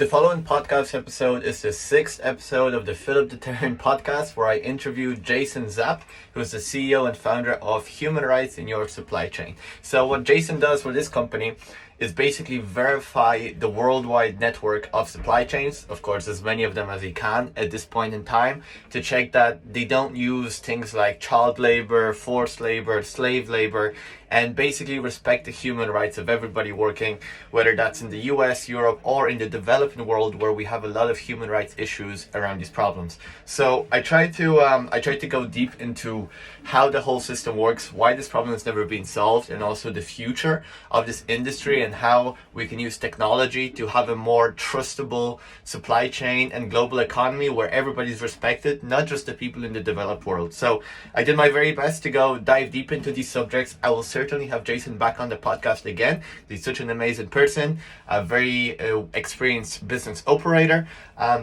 The following podcast episode is the sixth episode of the Filip The Terran Podcast, where I interview Jason Zapp, who is the CEO and founder of Human Rights in Your Supply Chain. So what Jason does for this company is basically verify the worldwide network of supply chains, of course as many of them as he can at this point in time, to check that they don't use things like child labor, forced labor, slave labor, and basically respect the human rights of everybody working, whether that's in the US, Europe, or in the developing world, where we have a lot of human rights issues around these problems. So I try to go deep into how the whole system works, why this problem has never been solved, and also the future of this industry and how we can use technology to have a more trustable supply chain and global economy where everybody's respected, not just the people in the developed world. So I did my very best to go dive deep into these subjects. I will certainly have Jason back on the podcast again. He's such an amazing person, a very experienced business operator.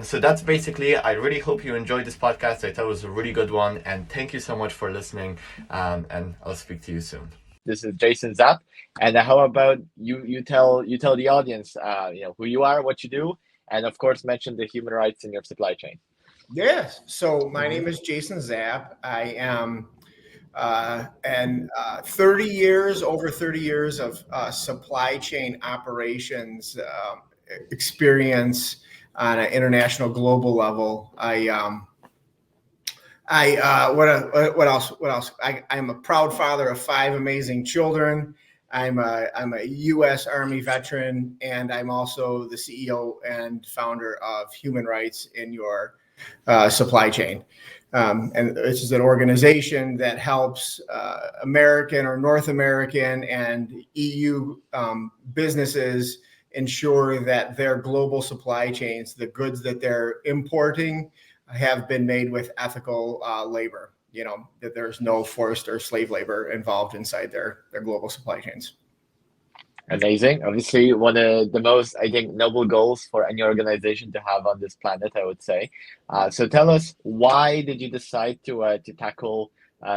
So that's basically it. I really hope you enjoyed this podcast. I thought it was a really good one, and thank you so much for listening, and I'll speak to you soon. This is Jason Zapp, and how about you tell the audience who you are, what you do, and of course mention the human rights in your supply chain. Yes. So my name is Jason Zapp. I am over 30 years of supply chain operations experience on an international global level. What else? I'm a proud father of 5 amazing children. I'm a U.S. Army veteran, and I'm also the CEO and founder of Human Rights in Your Supply Chain. And this is an organization that helps American or North American and EU businesses ensure that their global supply chains, the goods that they're importing, have been made with ethical labor, that there's no forced or slave labor involved inside their global supply chains. Amazing. Obviously, one of the most, I think, noble goals for any organization to have on this planet, I would say. So tell us, why did you decide to tackle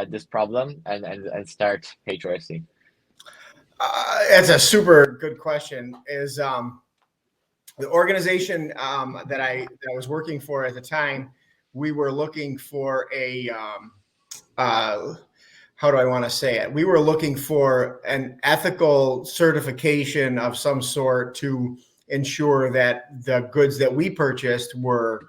this problem and start HRSC? That's a super good question. Is the organization that I was working for at the time, we were looking for a how do I want to say it? We were looking for an ethical certification of some sort to ensure that the goods that we purchased were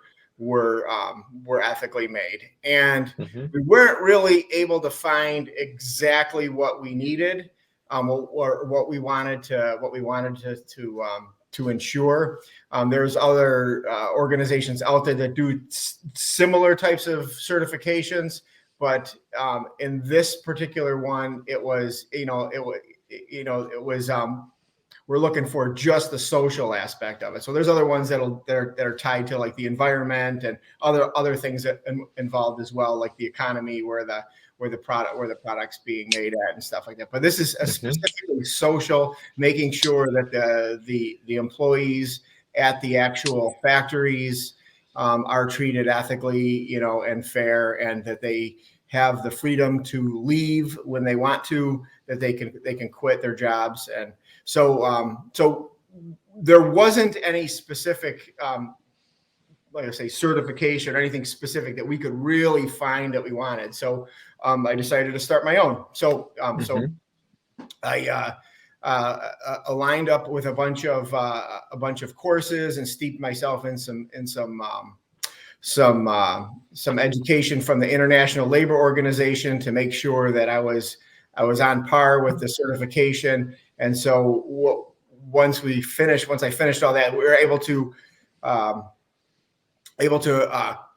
ethically made, and we weren't really able to find exactly what we needed, or what we wanted to ensure. There's other organizations out there that do similar types of certifications. But in this particular one, we're looking for just the social aspect of it. So there's other ones that are tied to like the environment and other things that involved as well, like the economy where the product's being made at and stuff like that. But this is specifically social, making sure that the employees at the actual factories are treated ethically, and fair, and that they have the freedom to leave when they want to, that they can quit their jobs. And so there wasn't any specific, like I say, certification or anything specific that we could really find that we wanted. So I decided to start my own. So I aligned up with a bunch of courses and steeped myself in some education from the International Labor Organization to make sure that I was on par with the certification. And so once I finished all that, we were able to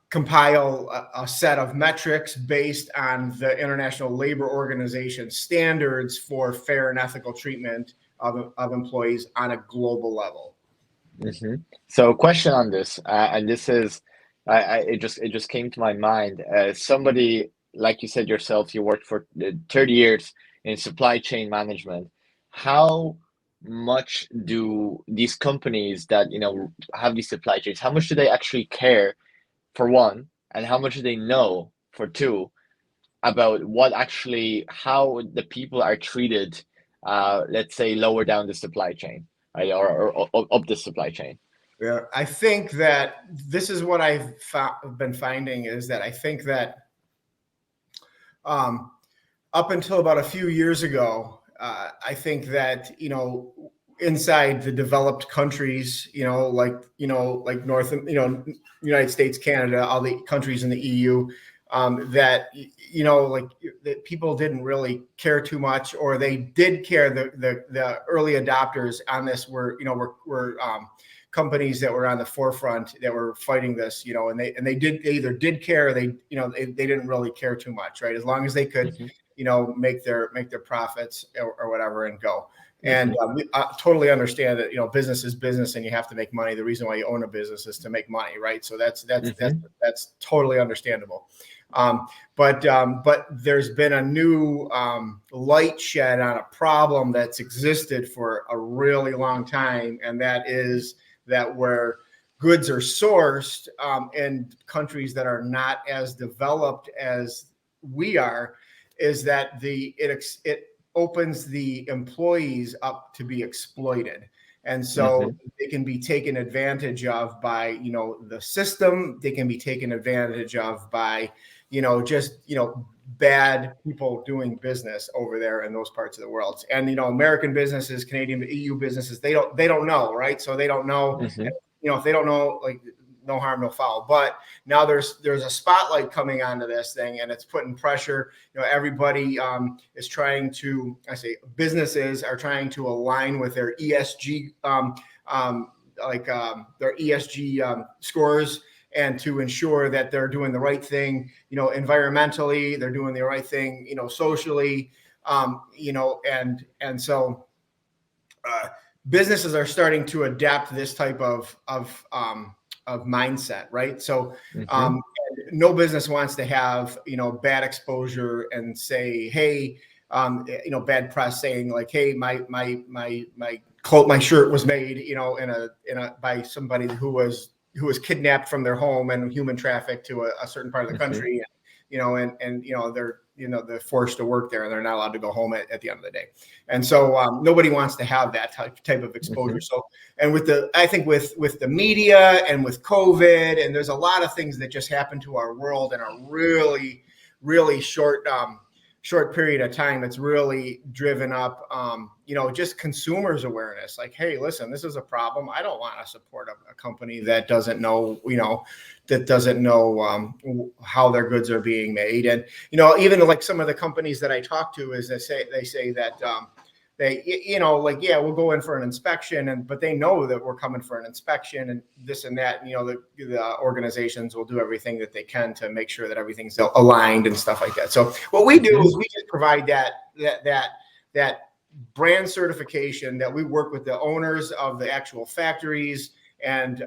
compile a set of metrics based on the International Labor Organization standards for fair and ethical treatment of employees on a global level. So, question on this, and this is, it just came to my mind. Somebody, like you said yourself, you worked for 30 years in supply chain management. How much do these companies that have these supply chains, how much do they actually care, for one, and how much do they know, for two, about how the people are treated, let's say lower down the supply chain, right, or up the supply chain? Yeah, I think that this is what I've been finding is that I think that up until about a few years ago, I think that, inside the developed countries, like North, United States, Canada, all the countries in the EU, that, that people didn't really care too much, or they did care. The early adopters on this were companies that were on the forefront that were fighting this, and they either did care, or they didn't really care too much, right? As long as they could, make their profits or whatever and go. And I totally understand that, business is business and you have to make money. The reason why you own a business is to make money, right? So that's totally understandable. But there's been a new light shed on a problem that's existed for a really long time, and that is that where goods are sourced in countries that are not as developed as we are, is that it opens the employees up to be exploited. And so they can be taken advantage of by, the system. They can be taken advantage of by, bad people doing business over there in those parts of the world. And, American businesses, Canadian, EU businesses, they don't know, right? So they don't know, if they don't know, like, no harm, no foul. But now there's a spotlight coming onto this thing, and it's putting pressure. Everybody is trying to, businesses are trying to align with their ESG, their ESG scores, and to ensure that they're doing the right thing, environmentally, they're doing the right thing, socially, and so businesses are starting to adapt this type of mindset, right? So no business wants to have, bad exposure and say, hey, bad press saying like, hey, my shirt was made, by somebody who was kidnapped from their home and human trafficked to a certain part of the country, they're forced to work there and they're not allowed to go home at the end of the day. And so nobody wants to have that type of exposure. So, and I think with the media and with COVID, and there's a lot of things that just happen to our world in a really, really short period of time. It's really driven up, just consumers' awareness. Like, hey, listen, this is a problem. I don't want to support a company that doesn't know, how their goods are being made. And, even like some of the companies that I talk to is they say that we'll go in for an inspection, but they know that we're coming for an inspection and this and that. And, the organizations will do everything that they can to make sure that everything's aligned and stuff like that. So what we do is we just provide that brand certification, that we work with the owners of the actual factories and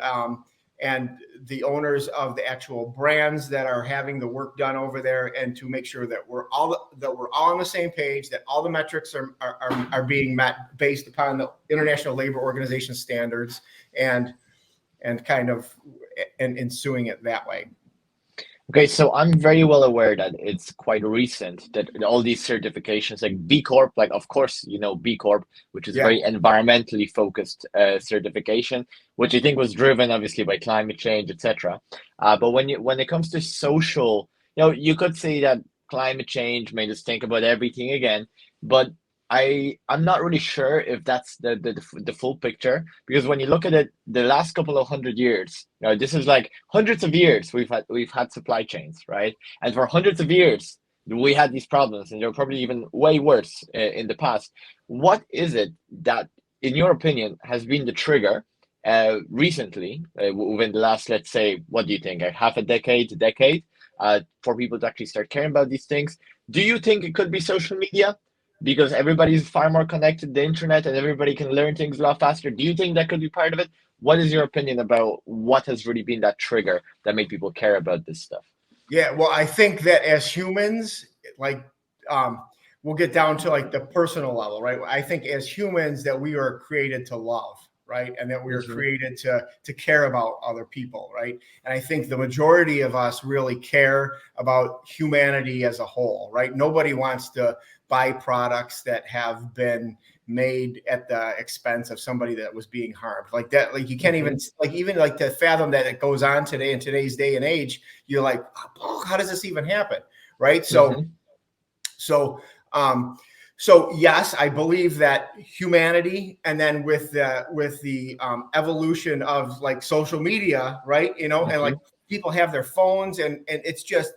the owners of the actual brands that are having the work done over there, and to make sure that we're all on the same page, that all the metrics are being met based upon the International Labor Organization standards, and kind of ensuing it that way. Okay, so I'm very well aware that it's quite recent that all these certifications, like B Corp, like of course, B Corp, which is very environmentally focused certification, which I think was driven obviously by climate change, etc. But when it comes to social, you could say that climate change made us think about everything again, but I'm not really sure if that's the full picture, because when you look at it, the last couple of 100 years, this is like hundreds of years we've had supply chains, right? And for hundreds of years we had these problems, and they're probably even way worse in the past. What is it that, in your opinion, has been the trigger recently, within the last, let's say, what do you think, like half a decade, for people to actually start caring about these things? Do you think it could be social media? Because everybody's far more connected to the internet and everybody can learn things a lot faster. Do you think that could be part of it? What is your opinion about what has really been that trigger that made people care about this stuff? Yeah, well, I think that as humans, we'll get down to like the personal level, right? I think as humans that we are created to love, right? And that we are created to care about other people, right? And I think the majority of us really care about humanity as a whole, right? Nobody wants to buy products that have been made at the expense of somebody that was being harmed like that. Like you can't even like to fathom that it goes on today in today's day and age. You're like, oh, how does this even happen? Right. So yes, I believe that humanity, and then with the evolution of like social media, right? And like people have their phones, and it's just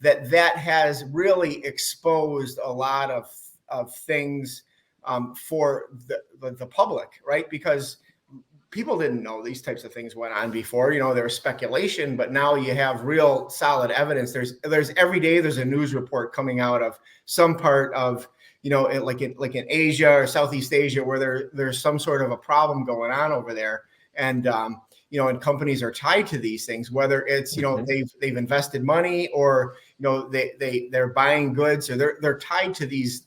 that has really exposed a lot of things for the public, right? Because people didn't know these types of things went on before. There was speculation, but now you have real solid evidence. There's every day there's a news report coming out of some part of like in Asia or Southeast Asia where there's some sort of a problem going on over there, and and companies are tied to these things, whether it's they've invested money, or they're buying goods, or they're tied to these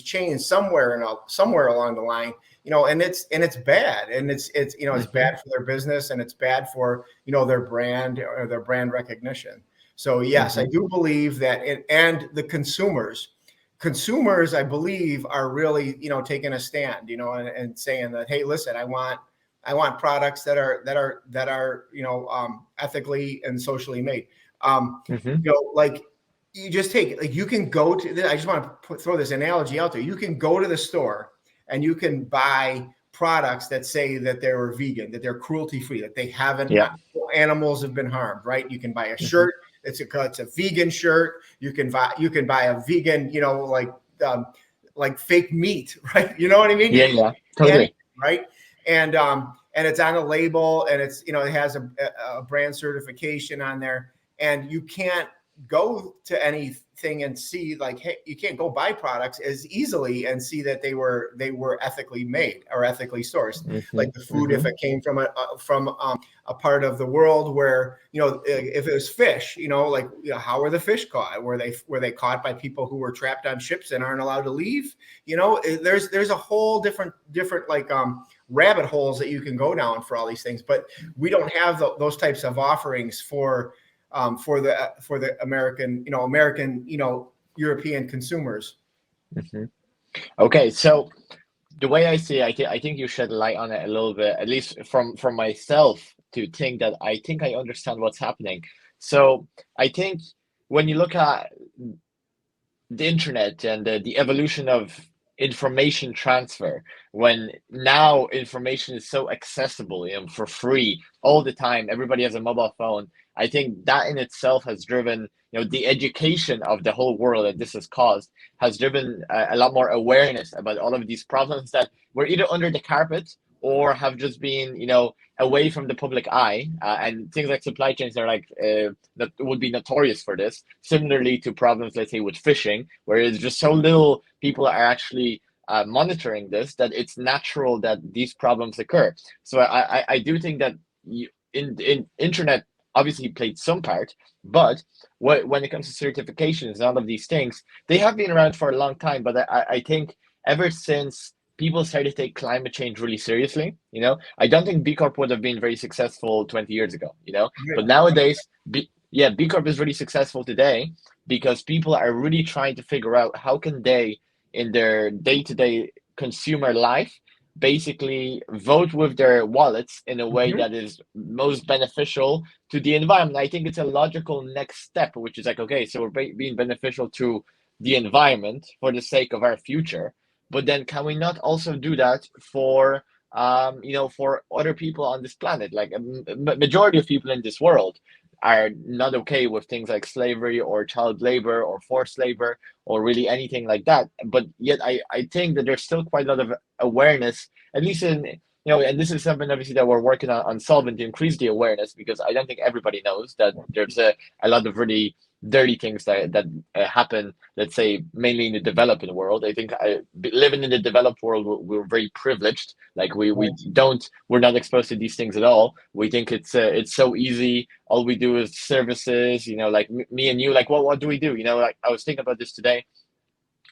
chains somewhere along the line. And it's bad, and it's it's bad for their business, and it's bad for their brand or their brand recognition. So yes, I do believe that, and the consumers, I believe, are really taking a stand, and saying that, hey, listen, I want products that are ethically and socially made. Like you just take, like, you can go to. I just want to throw this analogy out there. You can go to the store and you can buy products that say that they're vegan, that they're cruelty free, that they haven't animals have been harmed. Right? You can buy a shirt. It's a vegan shirt. You can buy a vegan, like fake meat, right? You know what I mean? Yeah, totally. Right. And it's on a label, and it's, it has a brand certification on there, and you can't go to anything and see, like, hey, you can't go buy products as easily and see that they were ethically made or ethically sourced. Like the food, if it came from a part of the world where, if it was fish, how were the fish caught? Were they caught by people who were trapped on ships and aren't allowed to leave? There's a whole different like rabbit holes that you can go down for all these things, but we don't have those types of offerings for the American, European consumers. Okay, so the way I see it, I think you shed light on it a little bit, at least from myself, to think that I think I understand what's happening. So I think when you look at the internet and the evolution of information transfer, when now information is so accessible, for free all the time, everybody has a mobile phone. I think that in itself has driven, the education of the whole world that this has caused, has driven a lot more awareness about all of these problems that were either under the carpet or have just been, away from the public eye. And things like supply chains are like, that would be notorious for this, similarly to problems, let's say, with fishing, where it's just so little people are actually monitoring this, that it's natural that these problems occur. So I do think that in internet obviously played some part, but when it comes to certifications and all of these things, they have been around for a long time. But I think ever since people started to take climate change really seriously, I don't think B Corp would have been very successful 20 years ago, but nowadays, B Corp is really successful today because people are really trying to figure out how can they, in their day-to-day consumer life, basically vote with their wallets in a way that is most beneficial to the environment. I think it's a logical next step, which is like, okay, so we're being beneficial to the environment for the sake of our future, but then can we not also do that for for other people on this planet? Like a majority of people in this world are not okay with things like slavery or child labor or forced labor or really anything like that. But yet I think that there's still quite a lot of awareness, at least in, and this is something obviously that we're working on solving to increase the awareness, because I don't think everybody knows that there's a lot of really dirty things that happen, let's say, mainly in the developing world. I think living in the developed world, we're very privileged. Like we're not exposed to these things at all. We think it's so easy. All we do is services, like me and you, like what do we do? Like I was thinking about this today,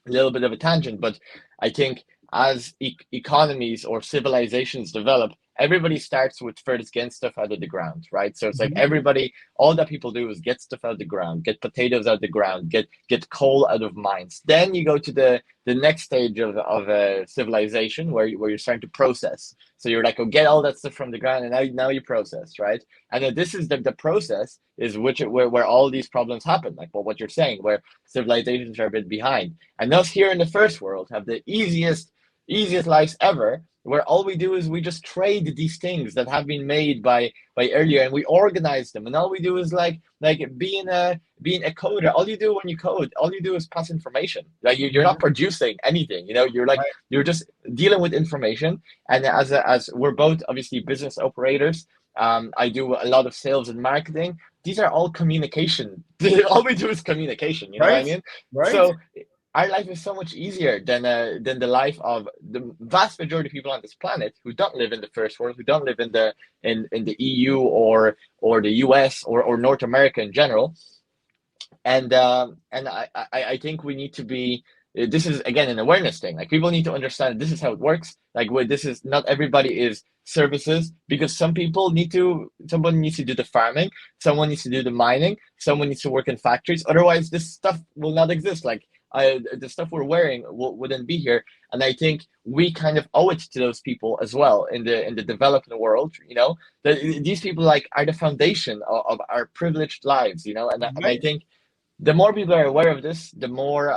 a little bit of a tangent, but I think as economies or civilizations develop, everybody starts with first getting stuff out of the ground, right? So it's like Mhm. all that people do is get stuff out of the ground, get potatoes out of the ground, get coal out of mines. Then you go to the next stage of a civilization where you're starting to process. So you're like, oh, get all that stuff from the ground, and now you process, right? And then this is the process is where all these problems happen, like what you're saying, where civilizations are a bit behind. And us here in the first world have the easiest lives ever, where all we do is we just trade these things that have been made by earlier, and we organize them, and all we do is like being a coder. All you do when you code, all you do is pass information. Like you're not producing anything, you're like, Right. you're just dealing with information. And as we're both obviously business operators, I do a lot of sales and marketing. These are all communication. All we do is communication, you know what I Right. mean? Right. So our life is so much easier than the life of the vast majority of people on this planet who don't live in the first world, who don't live in the EU or the US or North America in general. And I think we need to be. This is again an awareness thing. Like people need to understand this is how it works. Like this is not everybody is services, because someone needs to do the farming, someone needs to do the mining, someone needs to work in factories. Otherwise, this stuff will not exist. Like the stuff we're wearing wouldn't be here. And I think we kind of owe it to those people as well in the developing world. These people like are the foundation of our privileged lives. And I Right. think the more people are aware of this, the more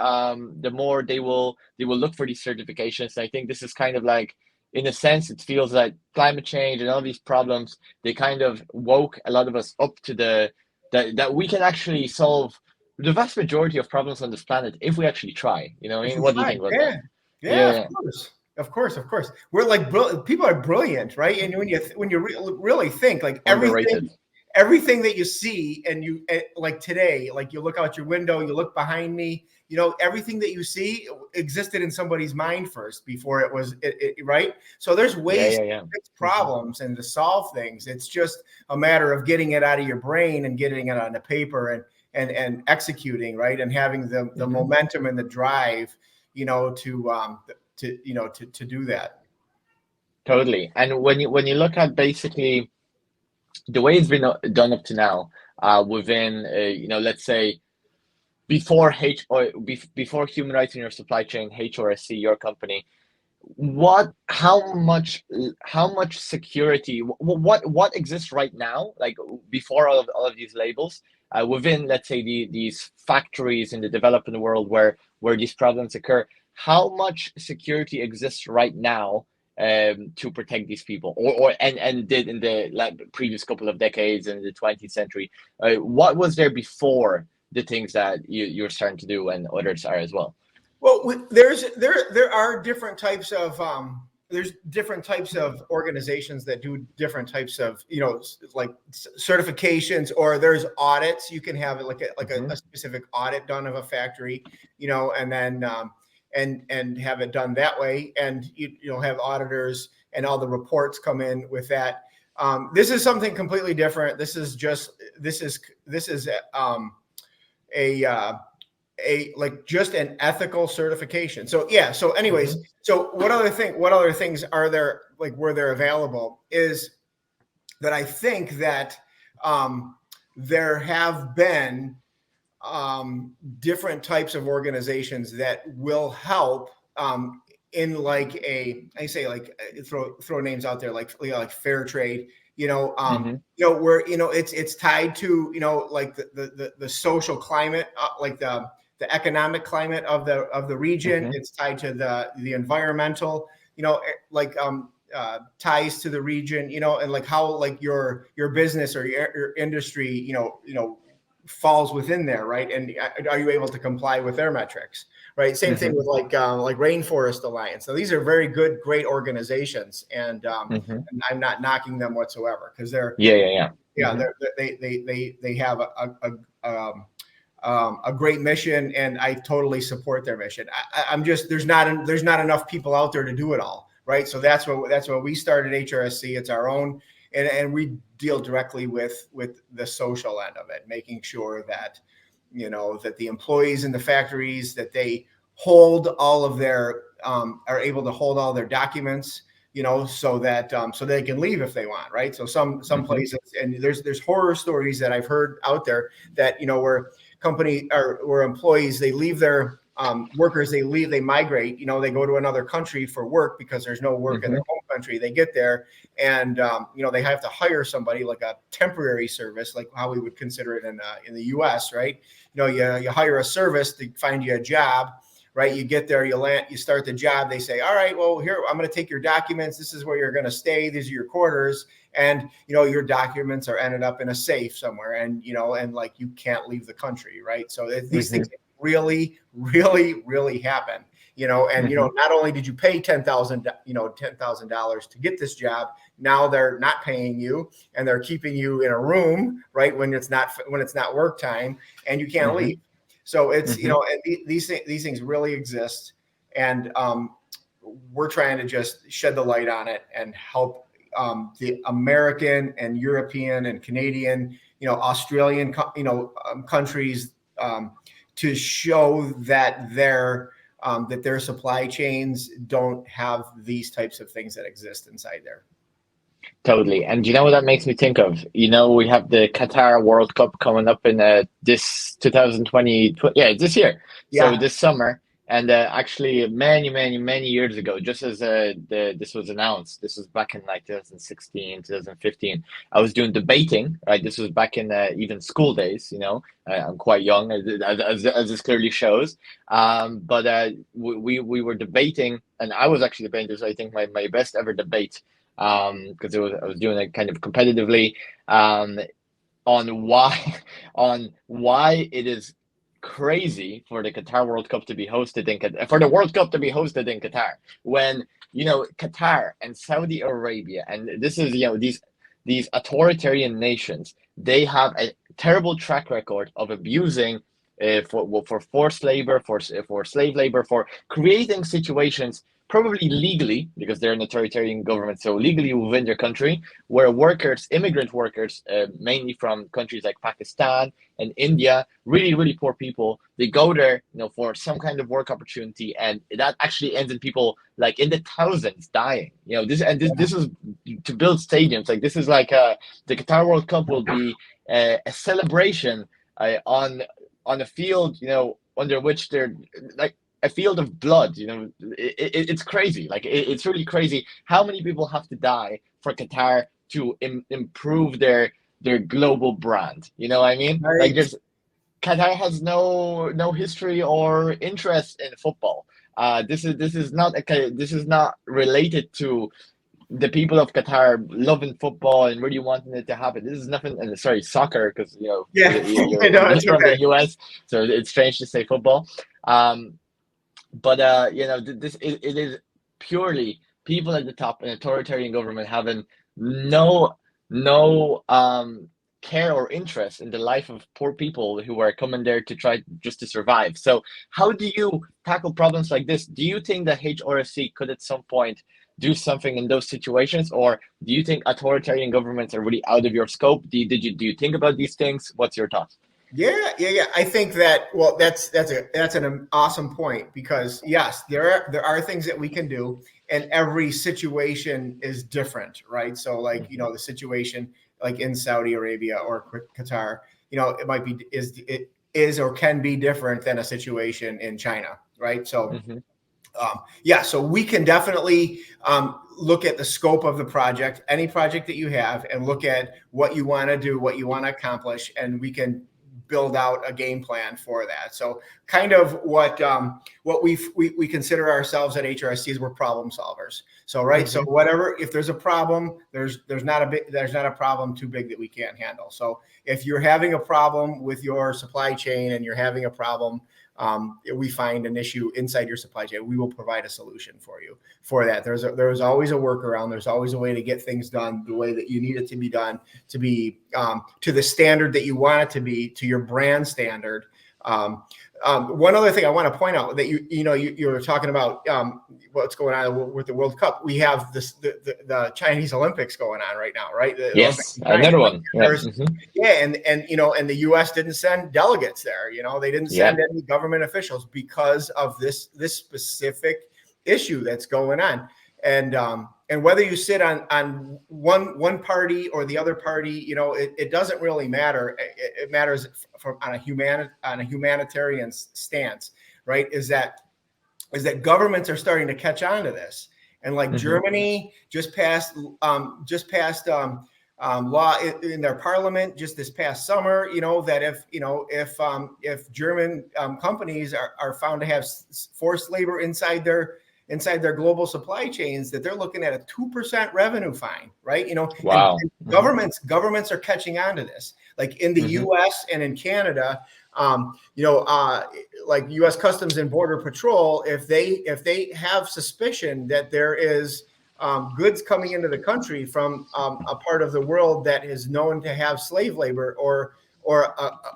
they will look for these certifications. I think this is kind of like, in a sense, it feels like climate change and all these problems, they kind of woke a lot of us up to that we can actually solve the vast majority of problems on this planet if we actually try. I If mean, we what do you try, think about that? yeah, yeah, Yeah, of course, of course. We're like people are brilliant, right? And when you really think, like underrated. everything that you see, and like today, like you look out your window, you look behind me, everything that you see existed in somebody's mind first before it was right. So there's Yeah, ways yeah, to yeah. fix problems and to solve things. It's just a matter of getting it out of your brain and getting it on the paper and executing, right, and having the Mhm. momentum and the drive, to do that. Totally. And when you look at basically the way it's been done up to now, within let's say before before human rights in your supply chain, HRSC, your company, how much security, what exists right now, like before all of these labels, within, let's say, these factories in the developing world where these problems occur, how much security exists right now, to protect these people, or did in the previous couple of decades in the 20th century. What was there before the things that you're starting to do and others are as well? Well, there are different types of there's different types of organizations that do different types of like certifications, or there's audits. You can have like a Mhm. specific audit done of a factory, and then and have it done that way, and have auditors and all the reports come in with that. This is something completely different. This is a like just an ethical certification. So yeah. So anyways, Mhm. so what other things are there, like where they're available, is that I think that there have been different types of organizations that will help in like I say, like throw names out there, like like fair trade, Mhm. where it's tied to like the social climate, like the economic climate of the region. Mhm. It's tied to the environmental, like ties to the region, and like how like your business or your industry, falls within there, right? And are you able to comply with their metrics, right? Same thing Mhm. with like Rainforest Alliance. So these are very good, great organizations, Mhm. and I'm not knocking them whatsoever, because they're Yeah, yeah, yeah. yeah Mhm. they have a great mission, and I totally support their mission. I'm just there's not enough people out there to do it all, right? So that's what we started HRSC. It's our own, and we deal directly with the social end of it, making sure that that the employees in the factories, that they hold all of their are able to hold all their documents, so that so they can leave if they want, right? So some places, and there's horror stories that I've heard out there that where company or where employees, they leave their workers, they migrate, they go to another country for work because there's no work in their home country. They get there and they have to hire somebody like a temporary service, like how we would consider it in the US, right? You hire a service to find you a job. Right, you get there, you land, you start the job. They say, "All right, well, here I'm going to take your documents. This is where you're going to stay. These are your quarters, and your documents are ended up in a safe somewhere, and and like you can't leave the country, right? So these things really, really, really happen, and not only did you pay $10,000 to get this job, now they're not paying you, and they're keeping you in a room, right, when it's not work time, and you can't leave." So it's, and these things really exist. And we're trying to just shed the light on it and help the American and European and Canadian, Australian, countries to show that their supply chains don't have these types of things that exist inside there. Totally. And you know what that makes me think of? We have the Qatar World Cup coming up in this 2020, this year. Yeah. So this summer. And actually many, many, many years ago, just as this was announced, this was back in like 2016, 2015, I was doing debating, right? This was back in even school days, I'm quite young, as this clearly shows. But we were debating, and I was actually debating this, I think my best ever debate, because I was doing it kind of competitively, on why it is crazy for the Qatar World Cup to be hosted in Qatar, for the World Cup to be hosted in Qatar, when Qatar and Saudi Arabia, and this is these authoritarian nations, they have a terrible track record of abusing for forced labor, for slave labor, for creating situations, probably legally, because they're an authoritarian government, so legally within their country, where immigrant workers, mainly from countries like Pakistan and India, really, really poor people, they go there, for some kind of work opportunity, and that actually ends in people like in the thousands dying. This is to build stadiums. Like this is like the Qatar World Cup will be a celebration on a field, under which they're like a field of blood. It's crazy. Like it's really crazy how many people have to die for Qatar to improve their global brand. You know what I mean? Right. Like Qatar has no history or interest in football. This is not related to the people of Qatar loving football and really wanting it to happen. This is nothing. And sorry, soccer, because you're it's from okay. the US, so it's strange to say football. But it is purely people at the top, an authoritarian government having no care or interest in the life of poor people who are coming there to try just to survive. So how do you tackle problems like this? Do you think that HRSC could at some point do something in those situations, or do you think authoritarian governments are really out of your scope? Do you think about these things? What's your thoughts? Yeah. I think that, well, that's an awesome point, because yes, there are things that we can do, and every situation is different, right? So like, the situation like in Saudi Arabia or Qatar, it might be is or can be different than a situation in China, right? So so we can definitely look at the scope of the project, any project that you have, and look at what you want to do, what you want to accomplish, and we can build out a game plan for that. So kind of what we consider ourselves at HRSC is we're problem solvers. So right. So whatever, if there's a problem, there's not a problem too big that we can't handle. So if you're having a problem with your supply chain and you're having a problem, we find an issue inside your supply chain, we will provide a solution for you for that. There's always a workaround. There's always a way to get things done the way that you need it to be done, to be to the standard that you want it to be, to your brand standard. One other thing I want to point out that you were talking about what's going on with the World Cup. We have the Chinese Olympics going on right now, right? Yes, another one. Yeah, and the U.S. didn't send delegates there. They didn't send any government officials because of this specific issue that's going on. And whether you sit on one party or the other party, it doesn't really matter. It matters on a humanitarian stance, right? Is that governments are starting to catch on to this, and like Germany just passed law in their parliament just this past summer, that if German companies are found to have forced labor inside their global supply chains, that they're looking at a 2% revenue fine, right? Wow. And governments are catching on to this. Like in the U.S. and in Canada, like U.S. Customs and Border Patrol, if they have suspicion that there is goods coming into the country from a part of the world that is known to have slave labor, or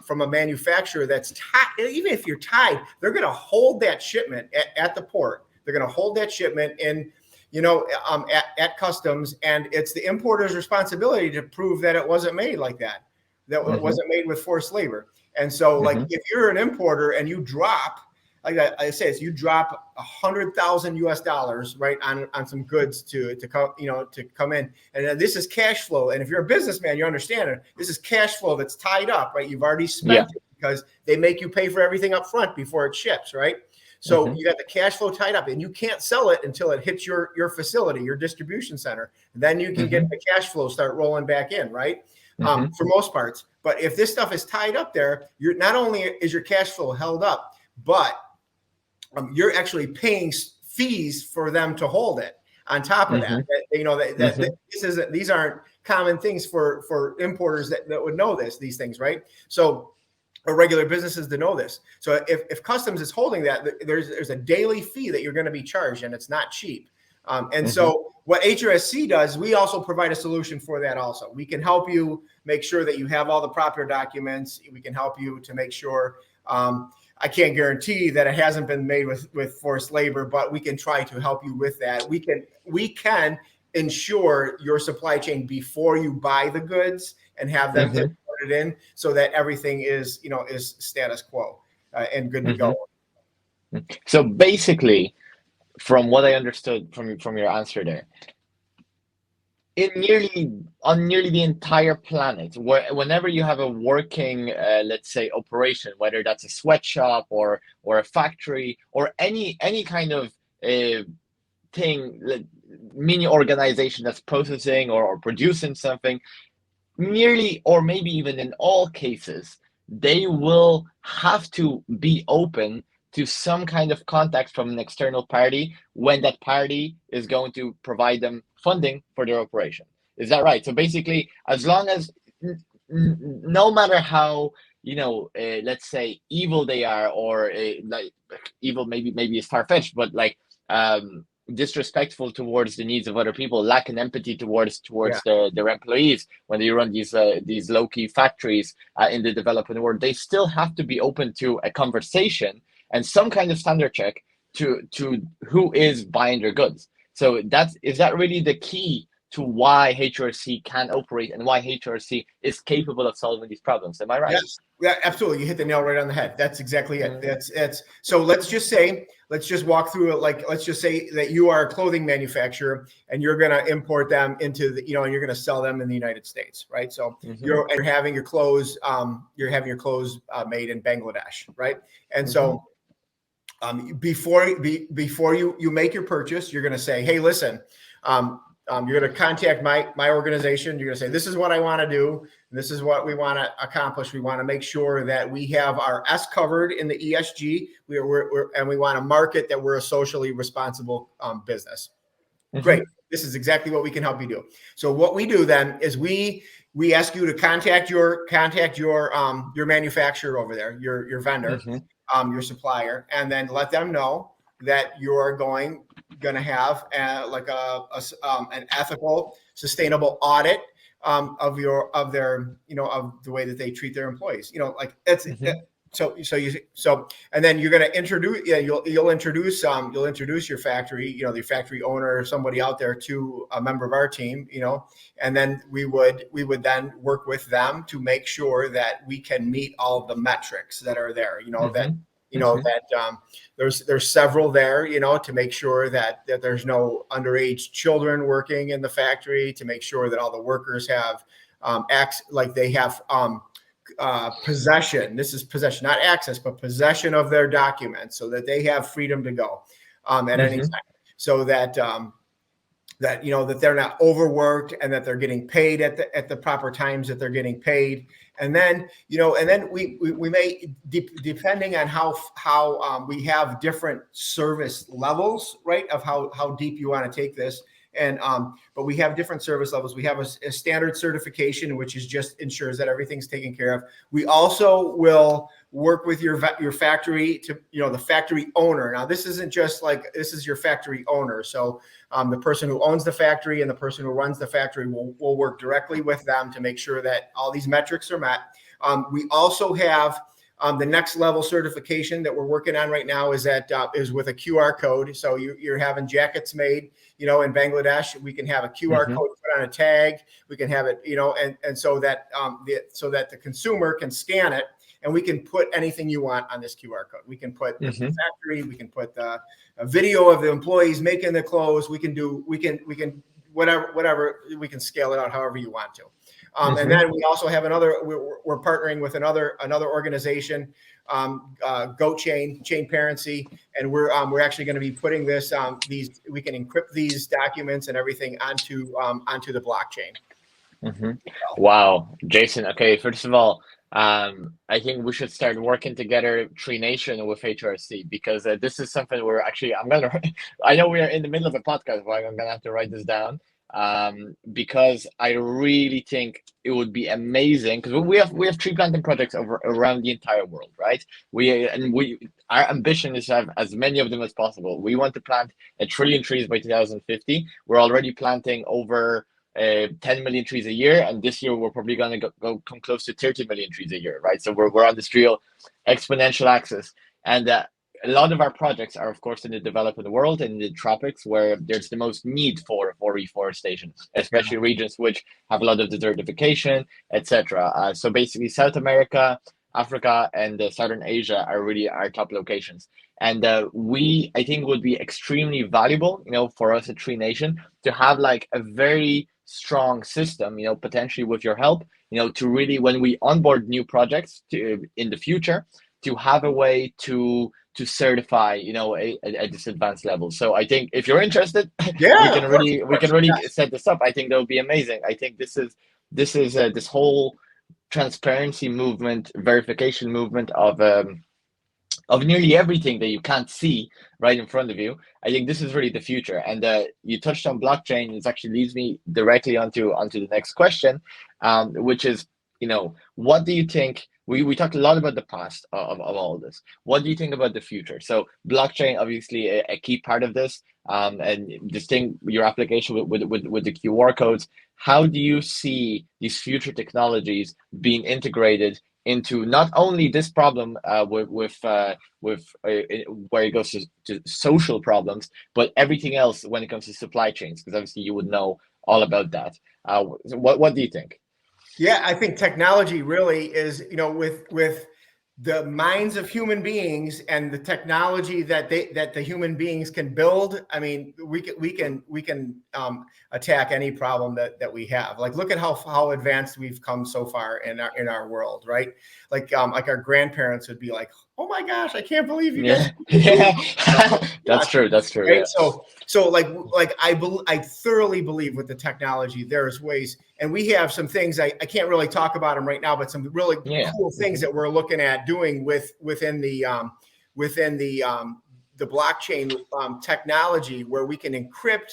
from a manufacturer that's tied, even if you're tied, they're going to hold that shipment at the port. They're going to hold that shipment in, at customs, and it's the importer's responsibility to prove that it wasn't made like that, it wasn't made with forced labor. And so, like, if you're an importer and you drop, like I say, you drop $100,000 right on some goods to come in, and this is cash flow. And if you're a businessman, you understand it. This is cash flow that's tied up, right? You've already spent it because they make you pay for everything up front before it ships, right? So you got the cash flow tied up, and you can't sell it until it hits your facility, your distribution center. Then you can get the cash flow start rolling back in, right? For most parts. But if this stuff is tied up there, you're not only is your cash flow held up, but you're actually paying fees for them to hold it. On top of that, these aren't common things for importers that would know these things, right? So, or regular businesses to know this. So if customs is holding that, there's a daily fee that you're going to be charged, and it's not cheap. So what HRSC does, we also provide a solution for that also. We can help you make sure that you have all the proper documents. We can help you to make sure, I can't guarantee that it hasn't been made with forced labor, but we can try to help you with that. We can ensure your supply chain before you buy the goods and have them imported in, so that everything is status quo and good to go. So basically, from what I understood from your answer there, on nearly the entire planet, whenever you have a working, let's say, operation, whether that's a sweatshop or a factory or any kind of thing, mini organization that's processing or producing something, nearly, or maybe even in all cases, they will have to be open to some kind of contact from an external party when that party is going to provide them funding for their operation. Is that right? So basically, as long as, no matter how, let's say evil they are, or like evil maybe is far-fetched, but like disrespectful towards the needs of other people, lacking empathy towards their employees when they run these low-key factories in the developing world, they still have to be open to a conversation and some kind of standard check to who is buying their goods. So is that really the key to why HRC can operate and why HRC is capable of solving these problems? Am I right? Yes. Yeah, absolutely. You hit the nail right on the head. That's exactly it. That's so. Let's just walk through it. Like, let's just say that you are a clothing manufacturer and you're going to import them into and you're going to sell them in the United States, right? So you're having your clothes, made in Bangladesh, right? And so before you make your purchase, you're going to say, hey, listen, you're going to contact my organization. You're going to say, this is what I want to do. This is what we want to accomplish. We want to make sure that we have our S covered in the ESG. And we want to market that we're a socially responsible business. Great. This is exactly what we can help you do. So what we do then is we ask you to contact your manufacturer over there, your vendor, your supplier, and then let them know that you're going to have an ethical, sustainable audit of the way that they treat their employees. So and then you're going to introduce, you'll introduce your factory, the factory owner or somebody out there to a member of our team, and then we would then work with them to make sure that we can meet all of the metrics that are there, that there's several there, to make sure that there's no underage children working in the factory, to make sure that all the workers have they have possession. This is possession, not access, but possession of their documents, so that they have freedom to go at any time, so that that they're not overworked, and that they're getting paid at the proper times that they're getting paid. And then we may, depending on how we have different service levels, right, of how deep you want to take this. And but we have different service levels. We have a standard certification, which is just ensures that everything's taken care of. We also will work with your factory to, the factory owner. Now, this isn't just like, this is your factory owner. So the person who owns the factory and the person who runs the factory will work directly with them to make sure that all these metrics are met. We also have the next level certification that we're working on right now is with a QR code. So you're having jackets made, in Bangladesh. We can have a QR code put on a tag. We can have it, and so that the consumer can scan it, and we can put anything you want on this QR code. We can put the factory. We can put a video of the employees making the clothes. We can whatever. We can scale it out however you want to. And then we also have we're partnering with another organization, Goat Chain Parency, and we're actually going to be putting we can encrypt these documents and everything onto the blockchain. Wow, Jason. Okay, first of all, I think we should start working together, Tree Nation, with HRC, because this is something I know we are in the middle of a podcast, but I'm gonna have to write this down. Because I really think it would be amazing, because we have tree planting projects around the entire world, right? Our ambition is to have as many of them as possible. We want to plant 1 trillion trees by 2050. We're already planting over 10 million trees a year, and this year we're probably going to come close to 30 million trees a year, right? So we're on this real exponential axis, and a lot of our projects are, of course, in the developing world, in the tropics, where there's the most need for reforestation, especially regions which have a lot of desertification, etc. So basically, South America, Africa, and Southern Asia are really our top locations. And I think would be extremely valuable, for us at Tree Nation to have like a very strong system, potentially with your help, to really, when we onboard new projects in the future, to have a way to certify, at this advanced level. So I think if you're interested, we can really set this up. I think that would be amazing. I think this is this whole transparency movement, verification movement of nearly everything that you can't see right in front of you. I think this is really the future. And you touched on blockchain. This actually leads me directly onto the next question, which is, what do you think? We talked a lot about the past of all of this. What do you think about the future? So blockchain, obviously a key part of this, and this thing, your application with the QR codes. How do you see these future technologies being integrated into not only this problem with where it goes to social problems, but everything else when it comes to supply chains? Because obviously you would know all about that. What do you think? Yeah, I think technology really is, with the minds of human beings and the technology that the human beings can build. I mean, we can attack any problem that we have. Like, look at how advanced we've come so far in our world, right? Like our grandparents would be like, "Oh my gosh, I can't believe you guys." Yeah. That's true. Right? Yeah. So like I thoroughly believe with the technology, there's ways, and we have some things I can't really talk about them right now, but some really cool things that we're looking at doing within the blockchain technology, where we can encrypt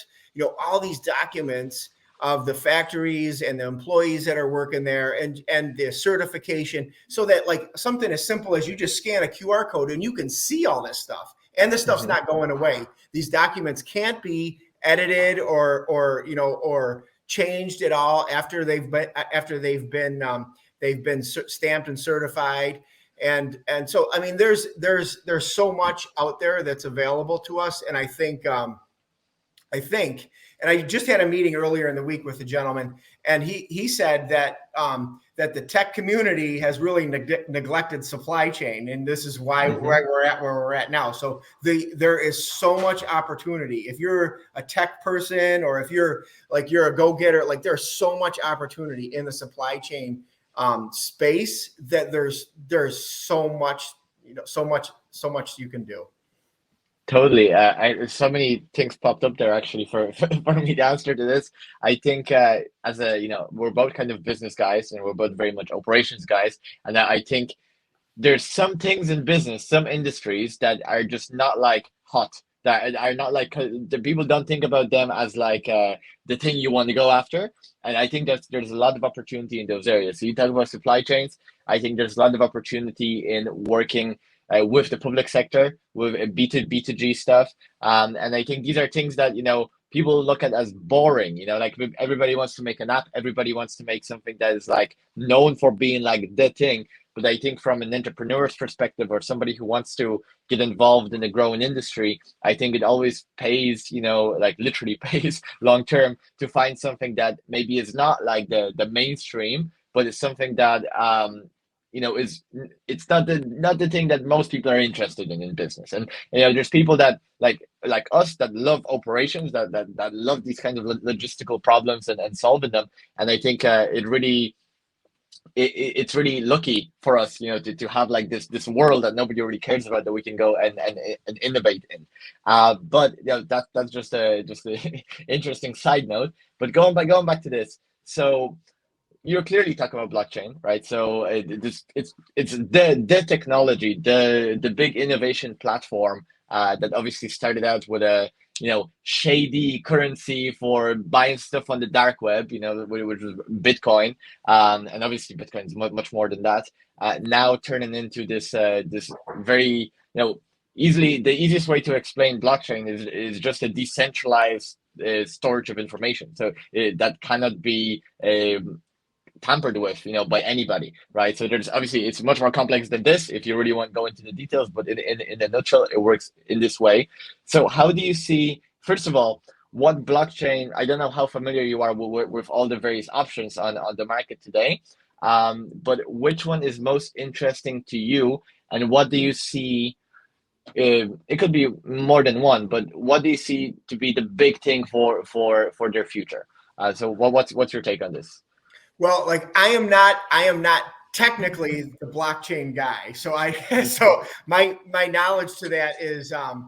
all these documents of the factories and the employees that are working there, and the certification, so that like something as simple as you just scan a QR code and you can see all this stuff, and this stuff's not going away. These documents can't be edited or changed at all after they've been stamped and certified. And so, I mean, there's so much out there that's available to us. And I think I think. And I just had a meeting earlier in the week with a gentleman, and he said that that the tech community has really neglected supply chain, and this is why we're at where we're at now. So there is so much opportunity. If you're a tech person, or if you're a go-getter, like there's so much opportunity in the supply chain space, that there's so much, so much you can do. Totally. So many things popped up there actually for me to answer to this. I think as we're both kind of business guys and we're both very much operations guys. And I think there's some things in business, some industries that are just not like hot, that are not like, the people don't think about them as like the thing you want to go after. And I think there's a lot of opportunity in those areas. So you talk about supply chains. I think there's a lot of opportunity in working with the public sector, with B2G stuff. And I think these are things that, people look at as boring, like everybody wants to make an app, everybody wants to make something that is like known for being like the thing. But I think from an entrepreneur's perspective, or somebody who wants to get involved in a growing industry, I think it always pays, like literally pays long term to find something that maybe is not like the mainstream, but it's something that it's not the thing that most people are interested in business. And there's people that like us that love operations, that love these kind of logistical problems and solving them. And I think it's really lucky for us, to have like this world that nobody really cares about, that we can go and innovate in. But that's just a interesting side note. But going back to this, so you're clearly talking about blockchain, right? So it's the technology, the big innovation platform that obviously started out with a shady currency for buying stuff on the dark web, which was Bitcoin, and obviously Bitcoin is much more than that. Now turning into this very the easiest way to explain blockchain is just a decentralized storage of information. So that cannot be tampered with, by anybody, right? So there's obviously, it's much more complex than this if you really want to go into the details, but in a nutshell, it works in this way. So how do you see, first of all, what blockchain, I don't know how familiar you are with all the various options on the market today, but which one is most interesting to you, and what do you see? It could be more than one, but what do you see to be the big thing for their future? So what's your take on this? Well, like I am not technically the blockchain guy. So my knowledge to that is a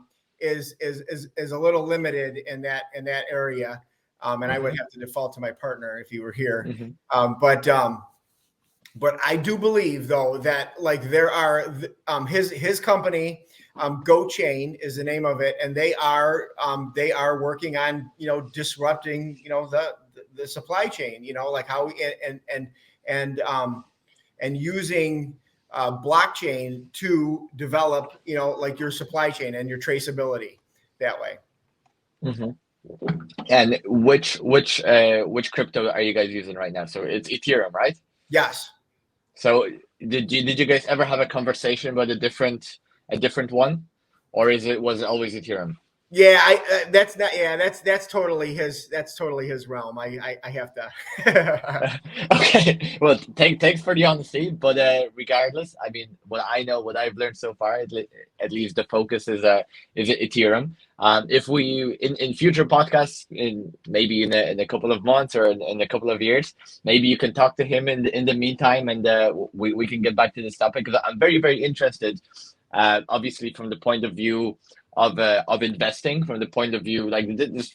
little limited in that area. And I would have to default to my partner if he were here. But I do believe though that like there are his company, GoChain is the name of it, and they are working on disrupting the supply chain, like how and using blockchain to develop like your supply chain and your traceability that way. And which crypto are you guys using right now? So it's Ethereum, right? Yes. So did you guys ever have a conversation about a different one, or was it always Ethereum? Yeah, that's totally his realm. I have to. Okay, well, thanks for the honesty, but regardless, I mean, what I've learned so far, at least the focus is Ethereum. If we in future podcasts, maybe in a couple of months or in a couple of years, maybe you can talk to him in the meantime, and we can get back to this topic, because I'm very, very interested. Obviously, from the point of view of investing, from the point of view, like this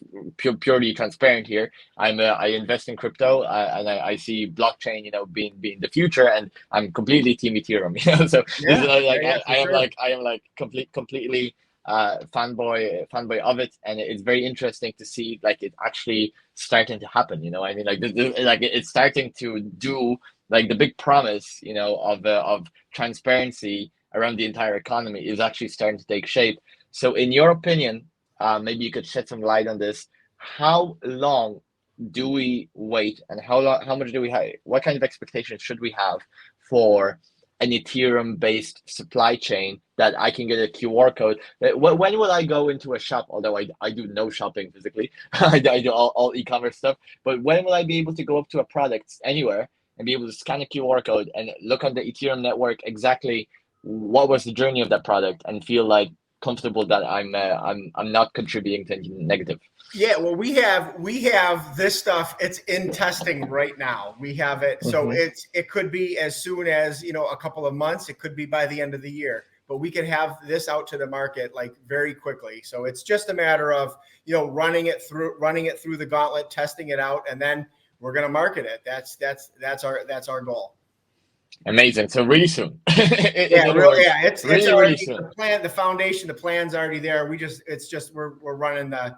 purely transparent here. I invest in crypto, and I see blockchain, being the future, and I'm completely team Ethereum. So I am like completely fanboy of it, and it's very interesting to see like it actually starting to happen. I mean, like like it's starting to do like the big promise, of transparency around the entire economy is actually starting to take shape. So in your opinion, maybe you could shed some light on this. How long do we wait, and how much do we have? What kind of expectations should we have for an Ethereum based supply chain that I can get a QR code. When will I go into a shop? Although I do no shopping physically, I do all e-commerce stuff. But when will I be able to go up to a product anywhere and be able to scan a QR code and look on the Ethereum network exactly what was the journey of that product and feel like comfortable that I'm not contributing to anything negative? Yeah, well, we have this stuff. It's in testing right now. We have it, so it could be as soon as a couple of months. It could be by the end of the year, but we can have this out to the market like very quickly. So it's just a matter of running it through the gauntlet, testing it out, and then we're going to market it. That's our goal. Amazing. So really soon. Yeah, really. Yeah, it's really, already really soon. the plan, the foundation, the plan's already there. We're running the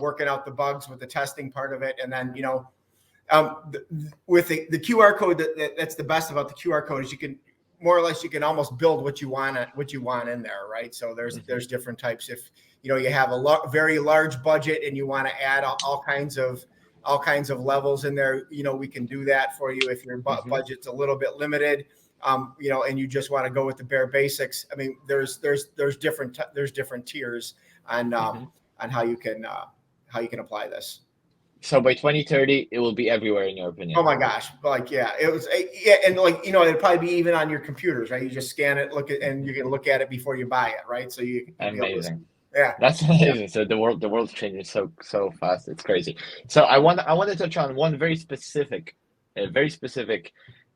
working out the bugs with the testing part of it, and then with the QR code, that's the best about the QR code is you can more or less almost build what you want in there, right? So there's different types. If you have a very large budget and you want to add all kinds of levels in there, we can do that for you. If your budget's a little bit limited, and you just want to go with the bare basics, I mean, there's different tiers on how you can apply this. So by 2030, it will be everywhere, in your opinion. Oh my gosh! And it'll probably be even on your computers, right? You just scan it, and you can look at it before you buy it, right? So you amazing. Yeah, that's amazing. Yeah. So the world's changing so fast. It's crazy. So I want to touch on one very specific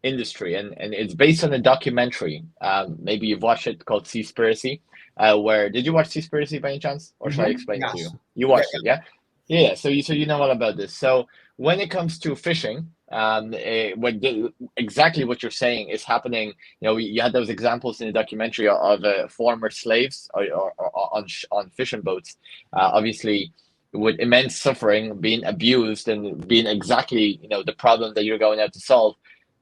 industry, and it's based on a documentary. Maybe you've watched it, called Seaspiracy. Did you watch Seaspiracy by any chance, or should I explain it to you? You watched it, yeah? Yeah. So you know all about this. So when it comes to fishing, exactly what you're saying is happening. You had those examples in the documentary of former slaves or on fishing boats, obviously with immense suffering, being abused, and being exactly the problem that you're going out to solve.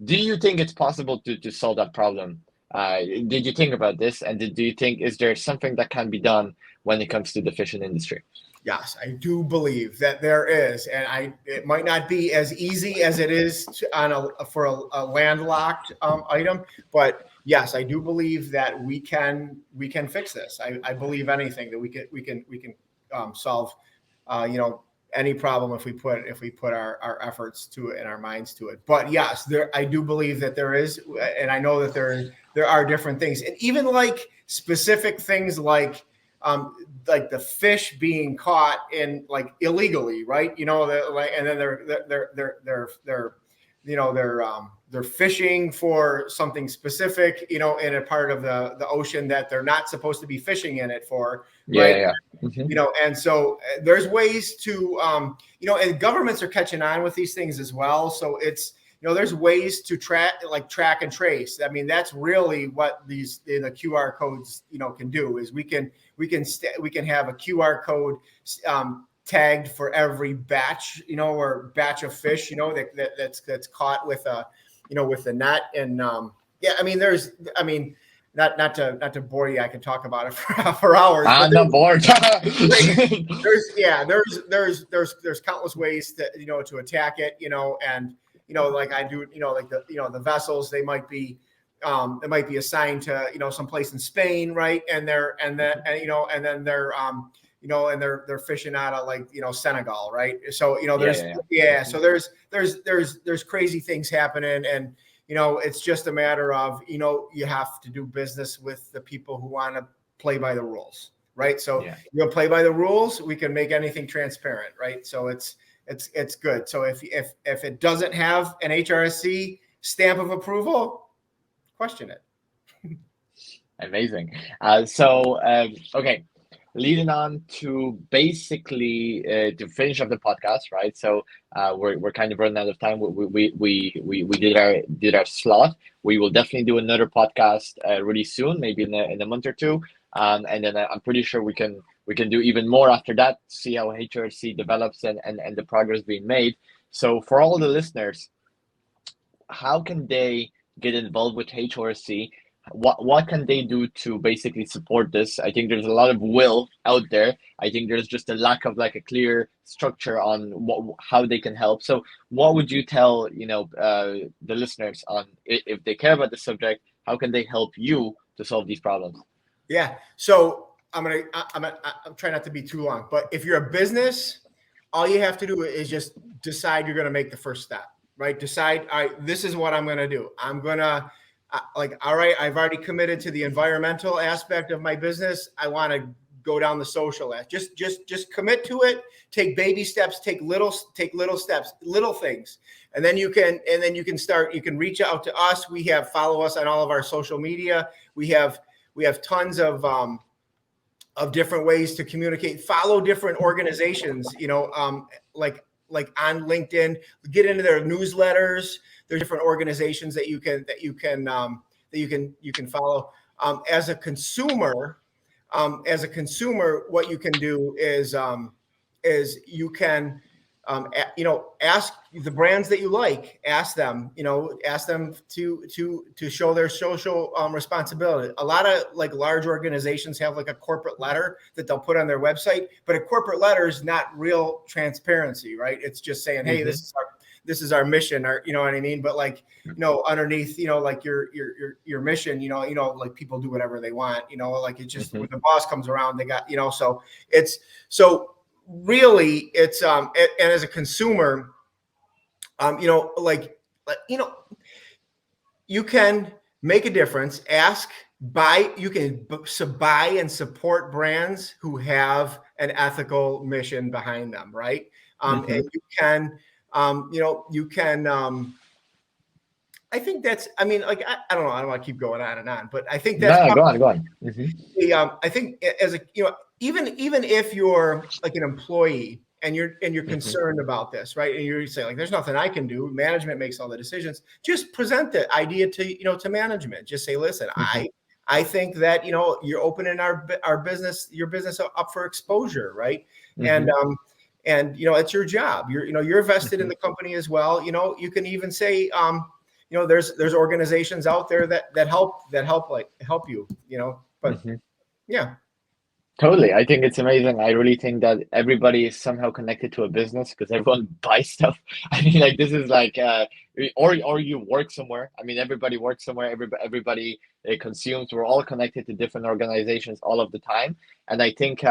Do you think it's possible to solve that problem? Did you think about this? And do you think, is there something that can be done when it comes to the fishing industry? Yes, I do believe that there is, and it might not be as easy as it is for a landlocked item, but yes, I do believe that we can fix this. I believe anything that we can solve, any problem if we put our efforts to it and our minds to it. But yes, I do believe that there is, and I know that there are different things, and even like specific things like the fish being caught in illegally, right? And then they're fishing for something specific, in a part of the ocean that they're not supposed to be fishing in it for, right? Yeah. Mm-hmm. And so there's ways to, and governments are catching on with these things as well. So it's, there's ways to track and trace. I mean, that's really what the QR codes, can do, is we can have a QR code tagged for every batch, or batch of fish, that's caught with the net. And not to bore you, I can talk about it for hours. I'm not bored. There's countless ways to attack it, and like I do, the vessels, they might be assigned to so-place in Spain, right? And they're fishing out of Senegal, right? So so there's crazy things happening, and it's just a matter of you have to do business with the people who want to play by the rules, right? So you'll play by the rules, we can make anything transparent, right? So it's good. So if it doesn't have an HRSC stamp of approval, question it. Amazing. Okay, leading on to basically to finish up the podcast, right? So we're kind of running out of time. We did our slot. We will definitely do another podcast really soon, maybe in a month or two, and then I'm pretty sure we can do even more after that. See how HRC develops and the progress being made. So for all the listeners, how can they get involved with HRC? What can they do to basically support this? I think there's a lot of will out there. I think there's just a lack of a clear structure on how they can help. So what would you tell the listeners on, if they care about the subject, How can they help you to solve these problems? Yeah. So I'm trying not to be too long, but if you're a business, all you have to do is just decide you're going to make the first step, right? Decide, all right, this is what I'm going to do. I'm going to all right, I've already committed to the environmental aspect of my business. I want to go down the social aspect. Just commit to it. Take baby steps. Take little steps, little things, and then you can start. You can reach out to us. Follow us on all of our social media. We have tons of different ways to communicate. Follow different organizations. Like on LinkedIn. Get into their newsletters. There's different organizations that you can follow. As a consumer, what you can do is you can ask the brands that you like. Ask them to show their social responsibility. A lot of like large organizations have like a corporate letter that they'll put on their website, but a corporate letter is not real transparency, right? It's just saying, hey, this is our mission, or you know what I mean? But like, underneath, like your mission, like people do whatever they want, like it's just when the boss comes around, they got, so really it's, and as a consumer, you can make a difference. You can buy and support brands who have an ethical mission behind them, right? And you can, I think that's, I don't know. I don't want to keep going on and on, but I think that's go on. I think as even if you're like an employee and you're concerned about this, right? And you're saying like, there's nothing I can do. Management makes all the decisions. Just present the idea to management. Just say, listen, I think that, you're opening your business up for exposure, right? And it's your job. You're vested in the company as well. You can even say, there's organizations out there that help you. But yeah. Totally. I think it's amazing. I really think that everybody is somehow connected to a business because everyone buys stuff. I mean, like this is like, or you work somewhere. I mean, everybody works somewhere. Everybody consumes. We're all connected to different organizations all of the time. And I think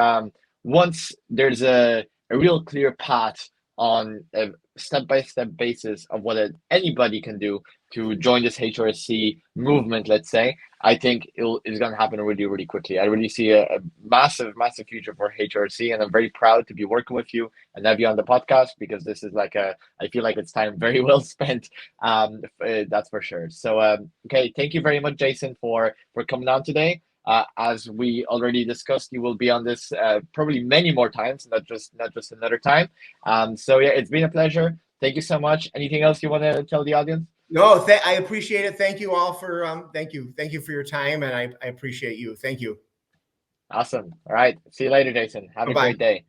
once there's a real clear path on a step-by-step basis of what anybody can do to join this HRC movement, let's say, I think it's going to happen really, really quickly. I really see a massive, massive future for HRC, and I'm very proud to be working with you and have you on the podcast because this is like I feel like it's time very well spent. That's for sure. So, okay, thank you very much, Jason, for coming on today. As we already discussed, you will be on this probably many more times, not just another time. So yeah, it's been a pleasure. Thank you so much. Anything else you want to tell the audience? No, I appreciate it. Thank you all for thank you for your time, and I appreciate you. Thank you. Awesome. All right. See you later, Jason. Have a great day.